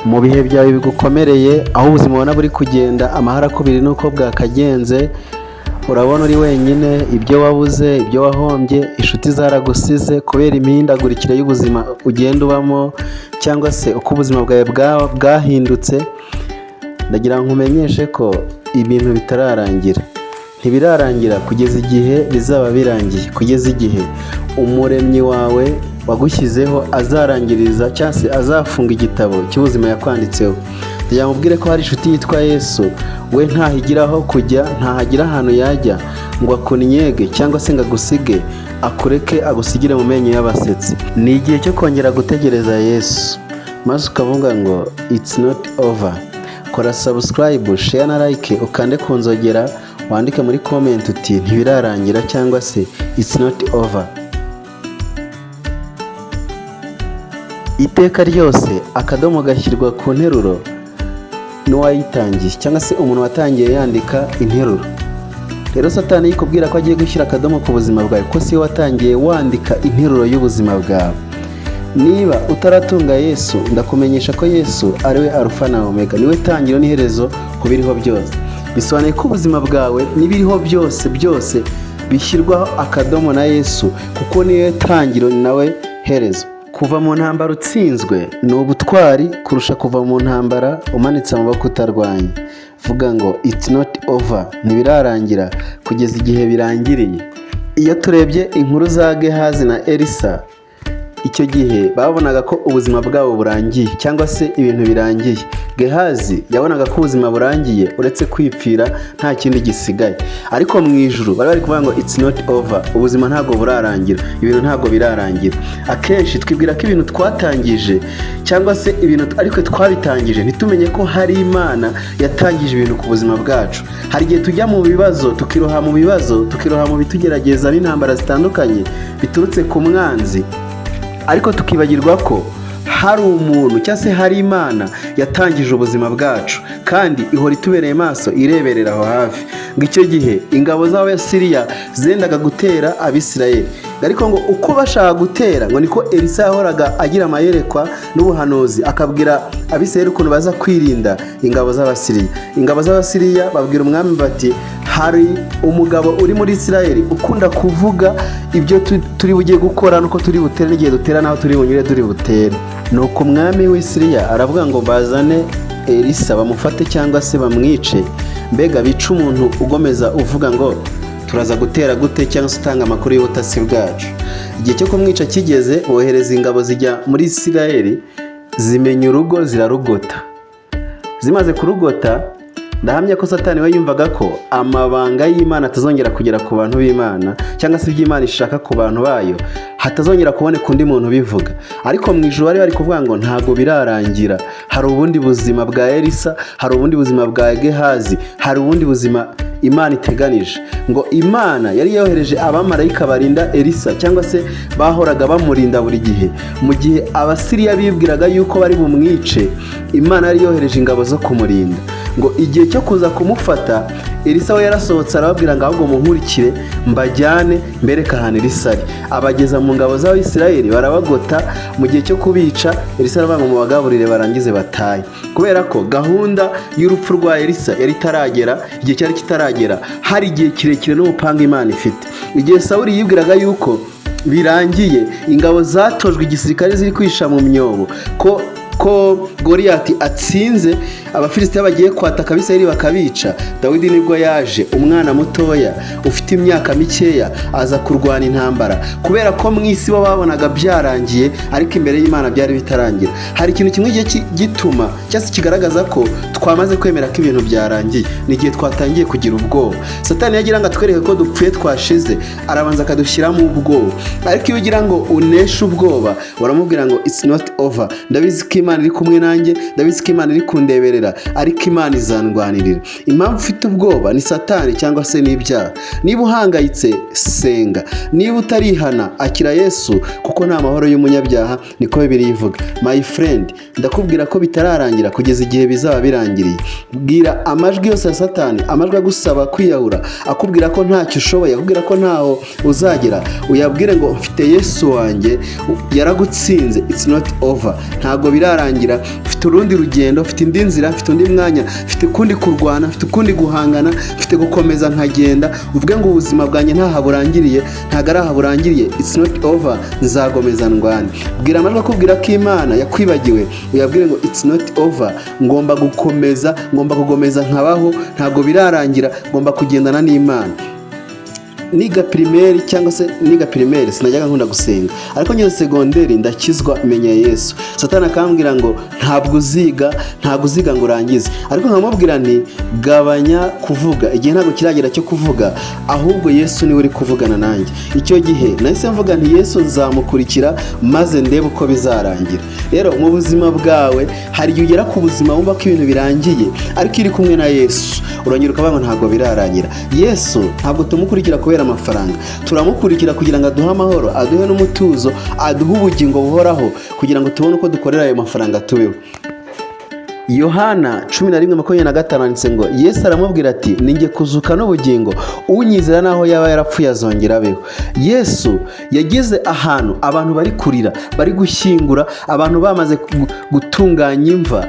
mu bihe byawe bigukomereye, aho ubuzima ubona buri kugenda amahara akubiri n'uko bwakagenze, urabona uri wenyine, ibyo wabuze, ibyo wahombye, inshuti zaragusize kubera imihindagurikire y'ubuzima ugenda ubamo, cyangwa se uko ubuzima bwawe bwahindutse. Ndagira ngo nkumenyeshe ko ibintu bitararangira, ntibirarangira kugeza igihe bizaba birangiye, kugeza igihe umuremyi wawe wagushyizeho azarangiriza cyangwa se azafunga igitabo cy'ubuzima yakwanditseho. Ndagira ngo mubwire ko hari inshuti yitwa Yesu, we ntahigiraho kujya, ntahagira ahantu yajya ngo akunyege cyangwa se ngo agusige, akureke agusigire mu menyo y'abasetsi. Ni igihe cyo kongera gutegereza Yesu, maze ukavuga ngo it's not over. Kora subscribe, share na like, ukande ku nzogera, wandike muri comment uti ntibirarangira cyangwa se it's not over. Iteka ryose akadomo gashyirwa ku nteruro n'uwayitangiye cyangwa se umuntu watangiye yandika interuro. Rero Satani yikubwira ko agiye gushyira akadomo ku buzima bwawe, ko si watangiye wandika interuro y'ubuzima bwawe. Niba utaratunga Yesu, ndakumenyesha ko Yesu ariwe Alpha na Omega, niwe tangiriro n'iherezo ku biriho byose. Bisobanuye ko ubuzima bwawe n'ibiriho byose bishyirwaho akadomo na Yesu, kuko niwe tangiriro ni nawe herezo. Kuva mu ntambara utsinzwe ni ubutwari kurusha kuva mu ntambara umanitse amaboko utarwanya. Vuga ngo it's not over, ntibirarangira kugeza igihe birangiriye. Iyo turebye inkuru za Gehazi na Elisa, icyo gihe babonaga ko ubuzima bwabo burangiye cyangwa se ibintu birangiye. Gehazi yabonaga ko ubuzima burangiye uretse kwipfira nta kindi gisigaye, ariko mu ijuru bari kuvuga ngo it's not over, ubuzima ntabwo burarangira, ibintu ntabwo birarangira. Akenshi twibwira ko ibintu twatangije cyangwa se ibintu ariko twabitangije ntitumenye ko hari Imana yatangije ibintu ku buzima bwacu. Hari igihe tujya mu bibazo, tukiroha mu bibazo, tukiroha mu bitugerageza n'intambara zitandukanye biturutse ku mwanzi, ariko tukibagirwa ko hari umuntu cyangwa se hari Imana yatangije ubuzima bwacu, kandi ihora itubereye maso, ireberera aho hafi. Ngo icyo gihe ingabo z'Abasiriya zendaga gutera Abisirayeli, ariko ngo uko bashaka gutera ngo niko Elisa yahoraga agira amayerekwa n'ubuhanuzi, akabwira Abisirayeli ukuntu baza kwirinda ingabo z'Abasiriya. Ingabo z'Abasiriya babwira umwami bati hari umugabo uri muri Isirayeli ukunda kuvuga ibyo turi bugiye gukora nuko turi butere n'igihe dutera naho turi bunyure turi butere. Nuko umwami w'Isiriya aravuga ngo bazane Elisa bamufate cyangwa se bamwice, mbega bica umuntu ugomeza uvuga ngo turaza gutera gute cyangwa se utanga amakuru y'ubutasi bwacu. Igihe cyo kumwica kigeze, bohereza ingabo zijya muri Isirayeli, zimenya urugo zirarugota. Zimaze kurugota, ndahamya ko Satani we yumvaga ko amabanga y'Imana atazongera kugera ku bantu b'Imana, cyangwa se iby'Imana ishaka ku bantu bayo hatazongera kuboneka undi muntu bivuga. Ariko mu ijuru bari kuvuga ngo ntago birarangira, hari ubundi buzima bwa Elisa, hari ubundi buzima bwa Gehazi, hari ubundi buzima Imana iteganije. Ngo Imana yari yohereje abamarayika barinda Elisa, cyangwa se bahoraga bamurinda buri gihe. Mu gihe Abasiriya bibwiraga yuko bari bumwice, Imana yari yohereje ingabo zo kumurinda. Ngo igihe cyo kuza kumufata, Elisa we yarasohotse arababwira ngo ahubwo munkurikire mbajyane mbereka ahantu Elisa ari. Abageza mu ngabo z'Abisirayeli barabagota. Mu gihe cyo kubica, Elisa aravuga ngo mubagaburire barangize bataye, kubera ko gahunda y'urupfu rwa Elisa yari itaragera, igihe cyari kitaragera. Hari igihe kirekire n'ubupanga Imana ifite. Igihe Sawuli yibwiraga yuko birangiye, ingabo zatojwe igisirikare ziri kwisha mu myobo ko Goliyati atsinze, Abafilisitiya bagiye kwataka Abisirayeli bakabica, Dawidi nibwo yaje, umwana mutoya ufite imyaka mikeya, aza kurwana intambara, kubera ko mu isi bo babonaga byarangiye, ariko imbere y'Imana byari bitarangira. Hari ikintu kimwe gituma cyangwa se kigaragaza ko twamaze kwemera ko ibintu byarangiye, ni igihe twatangiye kugira ubwoba. Satani yagira ngo atwereke ko dupfuye twashize, arabanza akadushyiramo ubwoba. Ariko iyo ugira ngo uneshe ubwoba, uramubwira ngo it's not over, ndabizi ko Imana iri kumwe nanjye, ndabizi ko Imana iri kundeberera, ariko Imana izandwanirira. Impamvu ufite ubwoba ni Satani cyangwa se n'ibyaha. Niba uhangayitse, senga. Niba utarihana, akira Yesu, kuko nta mahoro y'umunyabyaha, niko Bibiliya ivuga. My friend, ndakubwira ko bitararangira kugeza igihe bizaba birangiriye. Bwira amajwi yose ya Satani, amajwi agusaba kwiyahura, akubwira ko ntacyo ushoboye, akubwira ko ntaho uzagera, uyabwire ngo mfite Yesu wanjye yaragutsinze, it's not over, ntago birara birarangira, mfite urundi rugendo, mfite indi nzira, mfite undi mwanya, mfite ukundi kurwana, mfite ukundi guhangana, mfite gukomeza nkagenda, uvuge ngo ubuzima bwanjye ntaha burangiriye, ntago ari aha burangiriye, it's not over, nzagomeza ndwane. Bwira amajwi akubwira ko Imana yakwibagiwe, uyabwire ngo it's not over, ngomba gukomeza, ngomba kugomeza nkabaho, ntago birarangira, ngomba kugendana n'Imana. Niga primaire cyangwa se niga primaire sinajyaga nkunda gusenga, ariko nyine segonderi ndakizwa menya Yesu. Satani akambwira ngo ntabwo uziga ngo urangize, ariko nkamubwira nti gabanya kuvuga, igihe ntabwo kiragera cyo kuvuga, ahubwo Yesu niwe uri kuvugana nanjye. Icyo gihe nahise mvuga nti Yesu nzamukurikira maze ndebe uko bizarangira. Rero mu buzima bwawe hari igihe ugera ku buzima wumva ko ibintu birangiye, ariko iri kumwe na Yesu urongera ukavuga ngo ntabwo birarangira. Yesu ntabwo tumukurikira kubera amafaranga, turamukurikira kugira ngo aduhe amahoro, aduhe n'umutuzo, aduhe ubugingo buhoraho, kugira ngo tubone uko dukorera ayo mafaranga tubeho. Yohana 11:25 handitse ngo Yesu aramubwira ati ninjye kuzuka n'ubugingo, unyizera naho yaba yarapfuye azongera abeho. Yesu yageze ahantu abantu bari kurira, bari gushyingura, abantu bamaze gutunganya imva,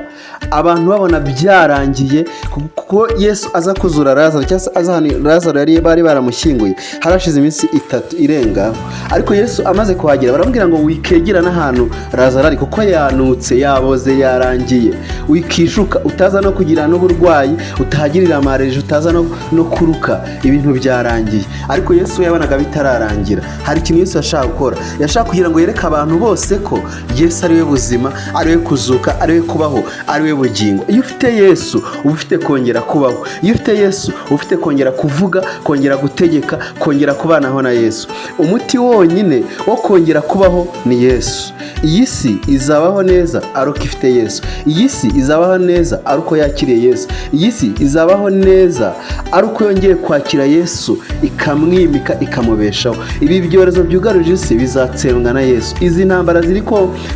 abantu babona byarangiye, kuko Yesu aza kuzura Lazaro, cyangwa aza Lazaro yari bari baramushyinguye harashize iminsi 3 irenga. Ariko Yesu amaze kuhagera baramubwira ngo wikegera n'ahantu Lazaro ari, kuko yanutse, yaboze, yarangiye. Wikishuka, utaza no kugira n'uburwayi, utahagirira amareje, utaza no kuruka, ibintu byarangiye. Ariko Yesu yabonaga bitararangira, hari ikintu Yesu yashaka gukora, yashaka kugira ngo yereke abantu bose ko Yesu ari we buzima, ari we kuzuka, ari we kubaho, ari we bugingo. Iyo ufite Yesu uba ufite kongera kubaho, iyo ufite Yesu uba ufite kongera kuvuga, kongera gutegeka, kongera kubanaho na Yesu. Umuti wonyine wo kongera kubaho ni Yesu. Iyi si izabaho neza ari uko ifite Yesu, iyi si izabaho neza ari uko yakiriye Yesu, iyi si izabaho neza ari uko yongeye kwakira Yesu, ikamwimika, ikamubeshaho. Ibi byorezo byugarije isi bizatsembwa na Yesu. Izi ntambara ziri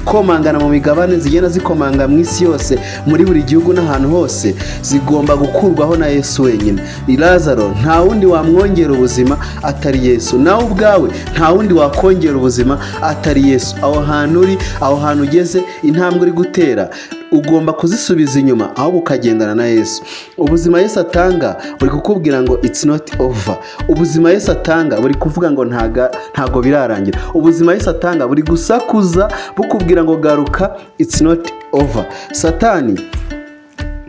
komangana mu migabane, zigenda zikomanga mu isi yose, muri buri gihugu n'ahantu hose, zigomba gukurwaho na Yesu wenyine. Lazaro nta wundi wamwongera ubuzima atari Yesu, nawe ubwawe nta wundi wakongera ubuzima atari Yesu. Aho hantu uri, aho hantu ugeze, intambwe uri gutera, ugomba kuzisubiza inyuma aho ukagendana na Yesu. Ubuzima Yesu atanga buri kukubwira ngo it's not over. Ubuzima Yesu atanga buri kuvuga ngo ntago birarangira. Ubuzima Yesu atanga buri gusakuza bukubwira ngo garuka, it's not over. Satani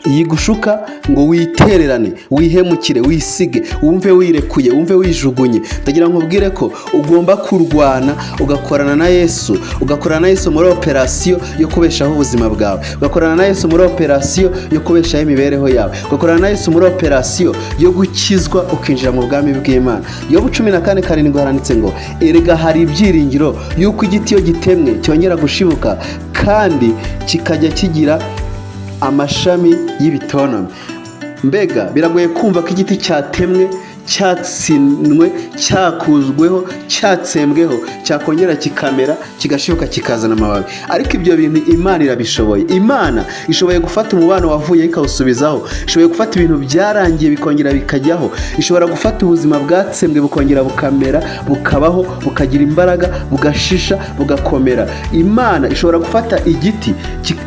yigushuka ngo witererane, wihemukire, wisige, wumve wirekuye, wumve wijugunye. Ndagira ngo nkubwire ko ugomba kurwana, ugakorana na Yesu, ugakorana na Yesu muri operasiyo yo kubeshaho ubuzima bwawe, ugakorana na Yesu muri operasiyo yo kubeshaho imibereho yawe, ugakorana na Yesu muri operasiyo yo gukizwa ukinjira mu bwami bw'Imana. Yobu 14:7 haranditse ngo erega hari ibyiringiro yuko igiti iyo gitemwe cyongera gushibuka, kandi kikajya kigira amashami y'ibitonono. Mbega biragoye kumva ko igiti cyatemwe, cyatsinwe, cyakuzweho, cyatsembweho, cyakongera kikamera, kigashibuka, kikazana amababi. Ariko ibyo bintu Imana irabishoboye. Imana ishoboye gufata umubano wavuye ikawusubizaho, ishoboye gufata ibintu byarangiye bikongera bikajyaho, ishobora gufata ubuzima bwatsembwe bukongera bukamera, bukabaho, bukagira imbaraga, bugashisha, bugakomera. Imana ishobora gufata igiti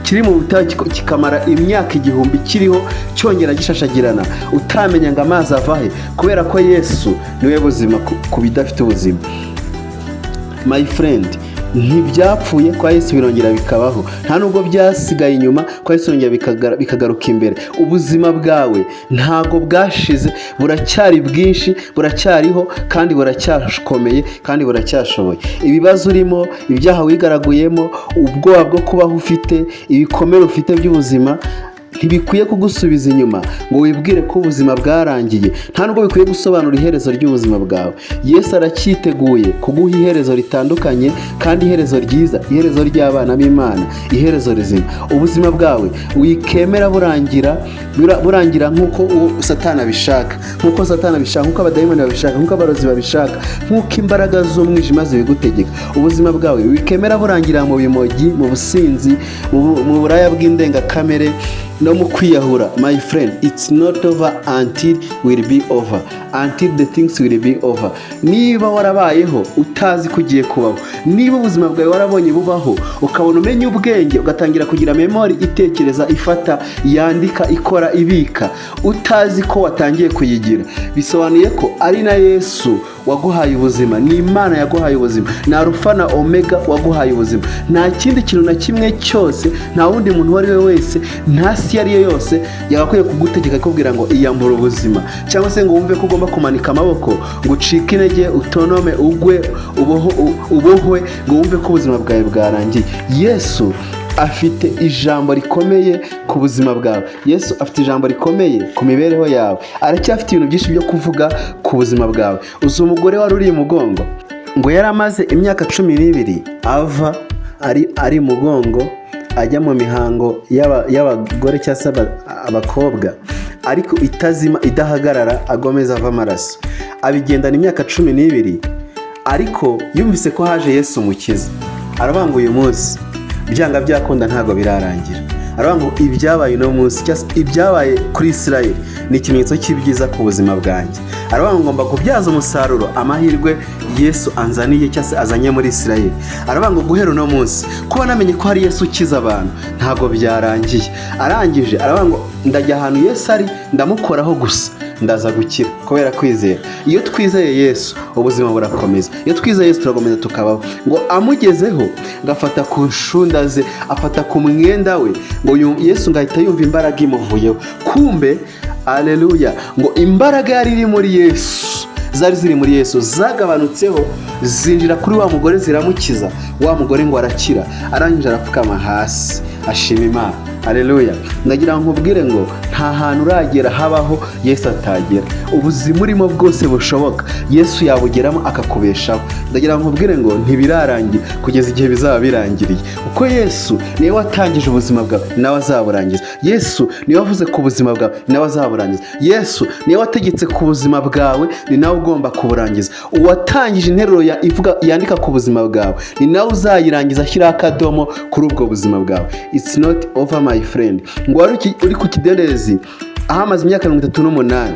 kiri mu butayu kikamara imyaka 1000 kiriho, cyongera gishashagirana, utamenya ngo amazi avahe, kubera ko Yesu niwe buzima ku bidafite ubuzima. My friend, ntibyapfuye kwa Yesu birongera bikabaho, nta nubwo byasigaye inyuma kwa Yesu birongera bikagaruka imbere. Ubuzima bwawe ntago bwashize, buracyari bwinshi, buracyariho, kandi buracyakomeye, kandi buracyashoboye. Ibibazo urimo, ibyaha wigaraguyemo, ubwoba bwo kubaho ufite, ibikomere ufite by'ubuzima, ntibikwiye kugusubiza inyuma ngo wibwire ko ubuzima bwarangiye. Nta nubwo bikwiye gusobanura iherezo ry'ubuzima bwawe. Yesu aracyiteguye kuguha iherezo ritandukanye, kandi iherezo ryiza, iherezo ry'abana b'Imana, iherezo rizima. Ubuzima bwawe wikemera burangira nk'uko Satani abishaka, nk'uko abadayimoni babishaka, nk'uko abarozi babishaka, nk'uko imbaraga z'umwijima zibigutegeka. Ubuzima bwawe wikemera burangira mu bimogi, mu businzi, mu buraya bw'indengakamere, no mu kwiyahura. My friend, it's not over until will be over, until the things will be over. Niba warabayeho utazi ko ugiye kubaho, niba ubuzima bwawe warabonye bubaho ukabona umenya ubwenge ugatangira kugira memory itekereza, ifata, yandika, ikora, ibika, utazi ko watangiye kuyigira, bisobanuye ko ari na Yesu waguhaye ubuzima, ni Imana yaguhaye ubuzima, na Alpha na Omega waguhaye ubuzima. Nta kindi kintu na kimwe cyose, nta wundi muntu uwo ari we wese, nta si ari yo yose yagakwiye kugutegeka kubwira ngo iyambura ubuzima, cyangwa se ngo wumve ko ugomba kumanika amaboko ngo ucike intege, utonome, ugwe, ubohwe, ngo wumve ko ubuzima bwawe bwarangiye. Yesu afite ijambo rikomeye ku buzima bwawe. Yesu afite ijambo rikomeye ku mibereho yawe. Aracyafite ibintu byinshi byo kuvuga ku buzima bwawe. Uzi umugore wari uri mugongo ngo yari amaze imyaka 12 ava ari mugongo ajya mu mihango y'abagore cyangwa se abakobwa, ariko itazima, idahagarara, agomeza ava amaraso. Abigendana imyaka 12, ariko yumvise ko haje Yesu umukiza. Aravuga ngo uyu munsi byanga byakunda ntago birarangira. Aravuga ngo ibyabaye no munsi cyangwa ibyabaye kuri Israel ni ikimenyetso cy'ibyiza ku buzima bwanjye. Aravuga ngo ngomba kubyaza umusaruro amahirwe Yesu anzaniye cyangwa se azanye muri Israel. Aravuga ngo guhera no munsi kuba namenye ko hari Yesu ukiza abantu ntago byarangiye. Arangije aravuga ngo ndajya ahantu Yesu ari, ndamukoraho gusa ndaza gukira kubera kwizera. Iyo twizeye Yesu ubuzima burakomeza, iyo twizeye Yesu turakomeza tukabaho. Ngo amugezeho ngafata ku nshunda ze, afata ku mwenda we, ngo Yesu ngahita yumva imbaraga imuvuyeho. Kumbe aleluya, ngo imbaraga yari iri muri Yesu, zari ziri muri Yesu zagabanutseho, zinjira kuri wa mugore ziramukiza. Wa mugore ngo arakira, arangije arapfukama hasi ashima Imana. Haleluya. Ndagira ngo nkubwire ngo nta hantu uragera habaho Yesu atagera. Ubuzima urimo bwose bushoboka Yesu yabugeramo akakubeshaho. Ndagira ngo nkubwire ngo ntibirarangira kugeza igihe bizaba birangiriye, kuko Yesu niwe watangije ubuzima bwawe, nawe azaburangiza. Yesu niwe wavuze ku buzima bwawe, nawe azaburangiza. Yesu niwe wategetse ku buzima bwawe, ni nawe ugomba kuburangiza. Uwatangije interuro yandika ku buzima bwawe, ni nawe uzayirangiza, ashyiraho akadomo kuri ubwo buzima bwawe. It's not over my friend. Ngo wari uri ku kidendezi ahamaze imyaka 38,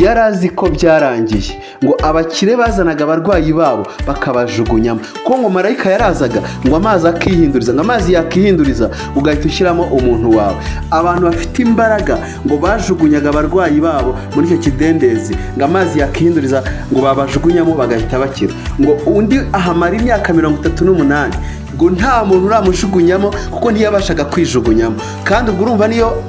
yarazi ko byarangiye, ngo abakire bazanaga abarwayi babo bakabajugunyamo, ko ngo marayika yarazaga ngo amazi akihinduriza, ngo amazi yakihinduriza ugahita ushyiramo umuntu wawe. Abantu bafite imbaraga ngo bajugunyaga abarwayi babo muri icyo kidendezi, ngo amazi yakihinduriza ngo babajugunyamo bagahita bakira. Ngo undi ahamara imyaka 38 ngo nta muntu uramujugunyamo kuko ntiyabashaga kwijugunyamo. Kandi ubwo urumva niyo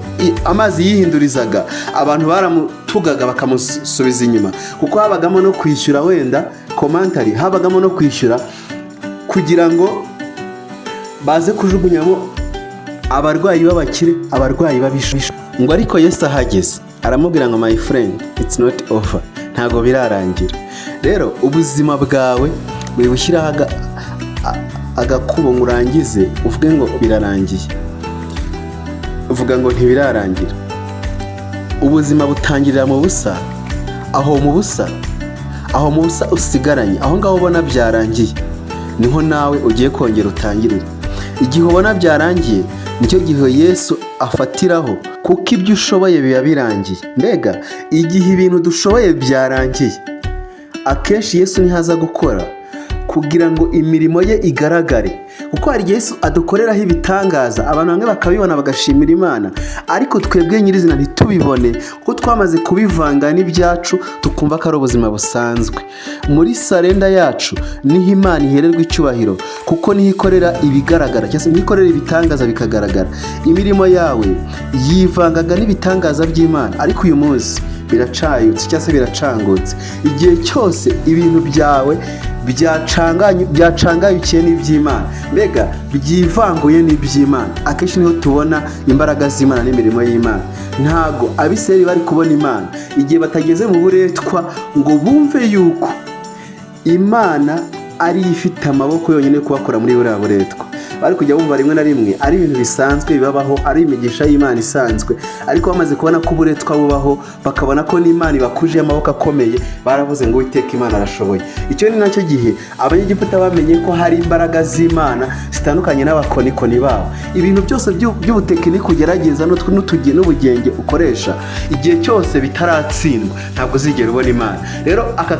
amazi yihindurizaga abantu baramutugaga bakamusubiza inyuma, kuko habagamo no kwishyura, wenda komantari, habagamo no kwishyura kugira ngo baze kujugunyamo abarwayi b'abakire, abarwayi babishisha. Ngo ariko Yesu ahageze aramubwira ngo my friend, it's not over, ntago birarangira. Rero ubuzima bwawe buri bushyiraho agakubo ngo urangize uvuge ngo birarangiye, uvuga ngo ntibirarangira. Ubuzima butangirira mu busa, aho mu busa usigaranye, aho ngaho ubona byarangiye niho nawe ugiye kongera utangirira. Igihe ubona byarangiye nicyo gihe Yesu afatiraho, kuko ibyo ushoboye biba birangiye. Mbega igihe ibintu dushoboye byarangiye, akenshi Yesu ntihaza gukora kugira ngo imirimo ye igaragare, kuko hari Yesu adukoreraho ibitangaza, abantu bamwe bakabibona bagashimira Imana, ariko twebwe nyirizina ntitubibone, kuko twamaze kubivanga n'ibyacu tukumva ko ari ubuzima busanzwe. Muri sarenda yacu niho Imana ihererwa icyubahiro, kuko niho ikorera ibigaragara cyangwa se niho ikorera ibitangaza bikagaragara. Imirimo yawe yivangaga n'ibitangaza by'Imana, ariko uyu munsi biracayutse cyangwa se biracangutse. Igihe cyose ibintu byawe byacangayukiye n'iby'Imana, mbega byivanguye n'iby'Imana, akenshi niho tubona imbaraga z'Imana n'imirimo y'Imana. Ntago Abisirayeli bari kubona Imana igihe batageze mu buretwa ngo bumve yuko Imana ari ifite amaboko yonyine kubakora muri buriya buretwa. bari kujya bumva rimwe na rimwe ari ibintu bisanzwe bibabaho, ari imigisha y'Imana isanzwe. Ariko bamaze kubona ko uburetwa bubaho, bakabona ko n'Imana ibakuje amaboko akomeye, baravuze ngo Uwiteka Imana arashoboye. Icyo ni nacyo gihe Abanyegiputa bamenye ko hari imbaraga z'Imana zitandukanye n'abakonikoni babo. Ibintu byose by'ubutekiniki ugerageza n'utugiye n'ubugenge ukoresha, igihe cyose bitaratsindwa ntabwo uzigera ubona Imana. Rero aka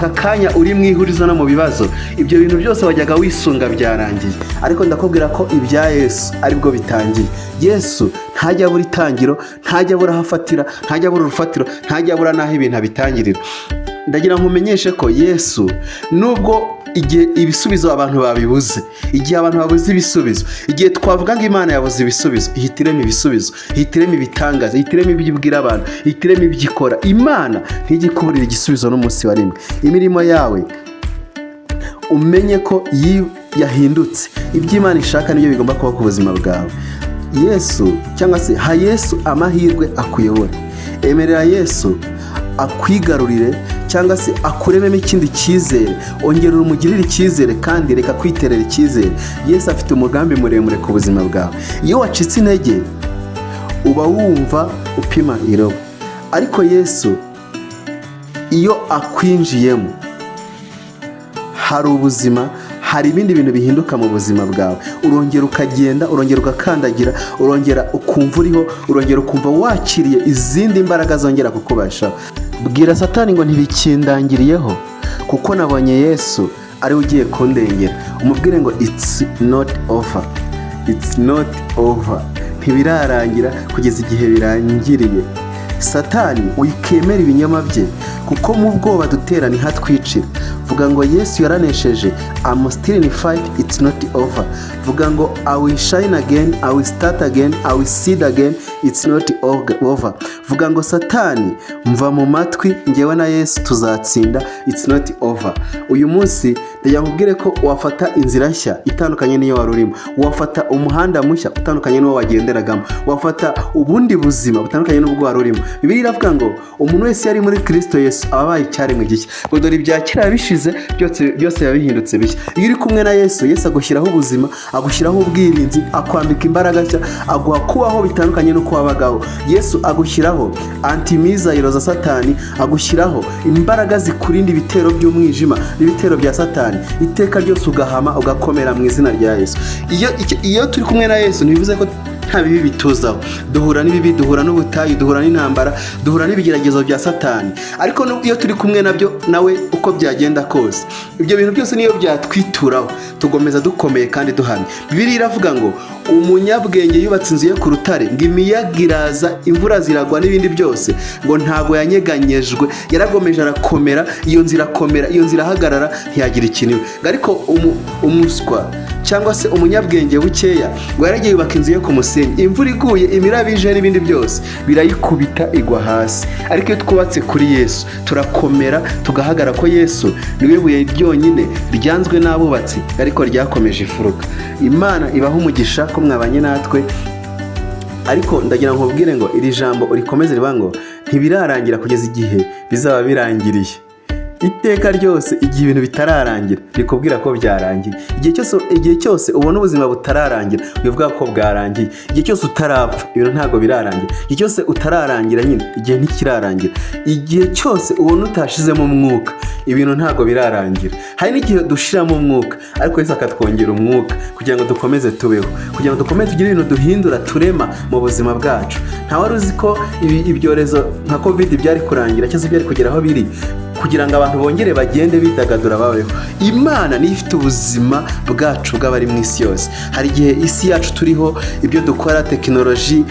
kanya uri mu ihurizo no mu bibazo, ibyo bintu byose wajyaga wisunga byarangiye. Ariko ndakubwira ko ibya Yesu aribwo bitangiye. Yesu ntajya abura itangiro, ntajya abura aho afatira, ntajya abura urufatiro, ntajya abura n'aho ibintu abitangirira. Ndagira ngo umenyeshe ko Yesu nubwo igihe ibisubizo abantu babibuze, igihe abantu babuze ibisubizo, igihe twavuga ngo Imana yabuze ibisubizo, ihitiremo ibisubizo, ihitiremo ibitangaza, ihitiremo ibyo ibwira abantu, ihitiremo ibyo ikora. Imana ntijya ikuburira igisubizo n'umunsi wa rimwe. Imirimo yawe umenye ko yahindutse, ibyo Imana ishaka nibyo bigomba kuba ku buzima bwawe. Yesu cyangwa se ha Yesu amahirwe akuyobora. Emerera Yesu akwigarurire cyangwa se akurememo ikindi cyizere, ongerera umugirire icyizere kandi reka kwiterera icyizere. Yesu afite umugambi muremure ku buzima bwawe. Iyo wacitse intege uba wumva upima irobo, ariko Yesu iyo akwinjiyemo hari ubuzima, hari ibindi bintu bihinduka mu buzima bwawe. Urongera ukagenda, urongera ugakandagira, urongera ukumva uriho, urongera ukumva wakiriye izindi mbaraga zongera kukubashaho. Bwira Satani ngo ntibikindangiriyeho kuko nabonye Yesu ari ugiye kundengera. Umubwire ngo it's not over, it's not over, ntibirarangira kugeza igihe birangiriye. Satani wikemera ibinyoma bye kuko mu bwoba dutera ntihatwicira. Vuga ngo Yesu yaranesheje, I'm still in fight, it's not over. Vuga ngo I will shine again, I will start again, I will seed again, it's not over. Vuga ngo Satani mva mu matwi, njyewe na Yesu tuzatsinda, it's not over. Uyu munsi ndagira nkubwire ko wafata inzira nshya itandukanye n'iyo wari urimo, wafata umuhanda mushya utandukanye n'uwo wagenderagamo, wafata ubundi buzima butandukanye n'ubwo wari urimo. Bibiliya iravuga ngo umuntu wese yari muri Kristo Yesu ababaye icyaremwe gishya. Ngo dore ibya kera bishize, byose yabihindutse bishya. Iyo uri kumwe na Yesu, Yesu agushyiraho ubuzima, agushyiraho ubwirinzi, akwambika imbaraga nshya, aguha kubaho bitandukanye n'uko wabagaho. Yesu agushyiraho antimizayiro za Satani, agushyiraho imbaraga zikurinda ibitero by'umwijima n'ibitero bya Satani. Iteka ryose ugahama ugakomera mu izina rya Yesu. Iyo turi kumwe na Yesu ntibivuze ko nta bibi bituzaho. Duhura n'ibibi, duhura n'ubutayu, duhura n'intambara, duhura n'ibigeragezo bya Satani. Ariko iyo turi kumwe nabyo nawe uko byagenda kose, ibyo bintu byose niyo byatwituraho, tugomeza dukomeye kandi duhamye. Bibiliya iravuga ngo umunyabwenge yubatse inzu ye ku rutare, ngo imiyaga iraza, imvura ziragwa n'ibindi byose, ngo ntabwo yanyeganyejwe, yaragomeje arakomera. Iyo nzira irakomera, iyo nzira irahagarara, ntiyagira ikintu. Ariko umuswa cyangwa se umunyabwenge bukeya ngo yaragiye yubaka inzu ye ku musenyi, imvura iguye, imirabije n'ibindi byose birayikubita igwa hasi. Ariko iyo twubatse kuri Yesu turakomera, tugahagarara ko Yesu niwe buye ryonyine ryanzwe n'abubatsi ariko ryakomeje ifuruka. Imana ibaha umugisha ko mwabanye natwe. Ariko ndagira ngo nkubwire ngo iri jambo urikomeze rivuga ngo ntibirarangira kugeza igihe bizaba birangiriye. Iteka ryose igihe ibintu bitararangira rikubwira ko byarangiye. Igihe cyose ubona ubuzima butararangira bivuga ko bwarangiye. Igihe cyose utarapfa ibintu ntabwo birarangira. Igihe cyose utararangira nyine igihe ntikirarangira. Igihe cyose ubona utashizemo umwuka ibintu ntabwo birarangira. Hari n'igihe dushiramo umwuka ariko Yesu akatwongera umwuka kugira ngo dukomeze tubeho, kugira ngo dukomeze tugire ibintu duhindura, turema mu buzima bwacu. Nta wari uzi ko ibyorezo nka COVID byari kurangira cyangwa byari kugera aho biri kugira ngo abantu bongere bagende bidagadura babeho. Imana niyo ifite ubuzima bwacu bw'abari mu isi yose. Hari igihe isi yacu turiho, ibyo dukora, tekinoloji,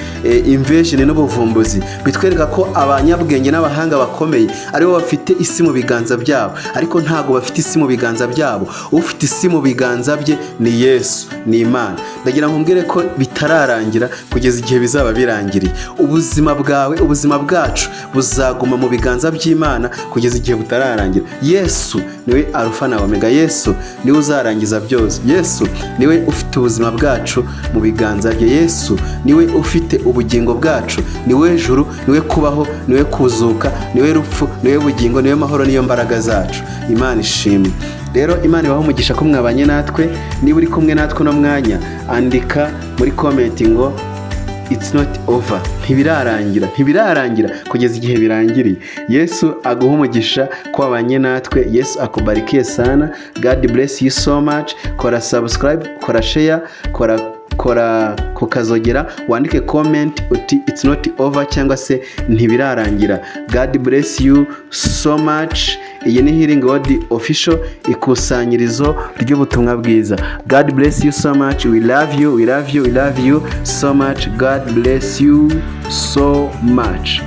invention n'ubuvumbuzi bitwereka ko abanyabwenge n'abahanga bakomeye aribo bafite isi mu biganza byabo, ariko ntago bafite isi mu biganza byabo. Ufite isi mu biganza bye ni Yesu, ni Imana. Ndagira ngo mbwire ko bitararangira kugeza igihe bizaba birangiriye. Ubuzima bwawe, ubuzima bwacu buzaguma mu biganza by'Imana kugeza igihe butararangira. Yesu niwe Alpha na Omega. Yesu niwe uzarangiza byose. Yesu niwe ufite ubuzima bwacu mu biganza bye. Yesu niwe ufite ubugingo bwacu, niwe juru, niwe kubaho, niwe kuzuka, niwe rupfu, niwe bugingo, niwe mahoro, niyo mbaraga zacu. Imana ishimwe. Rero Imana ibahe umugisha ko mwabanye natwe. Niba uri kumwe natwe uno mwanya, andika muri comment ngo it's not over, ntibirarangira kugeza igihe birangiriye. Yesu aguha umugisha ko wabanye natwe. Yesu akubarikiye sana. God bless you so much. Kora subscribe, kora share, kora kukazogera, wandike comment uti it's not over cyangwa se ntibirarangira. God bless you so much. Iyi ni Healing World Official, ikusanyirizo ry'ubutumwa bwiza. God bless you so much. We love you so much. God bless you so much.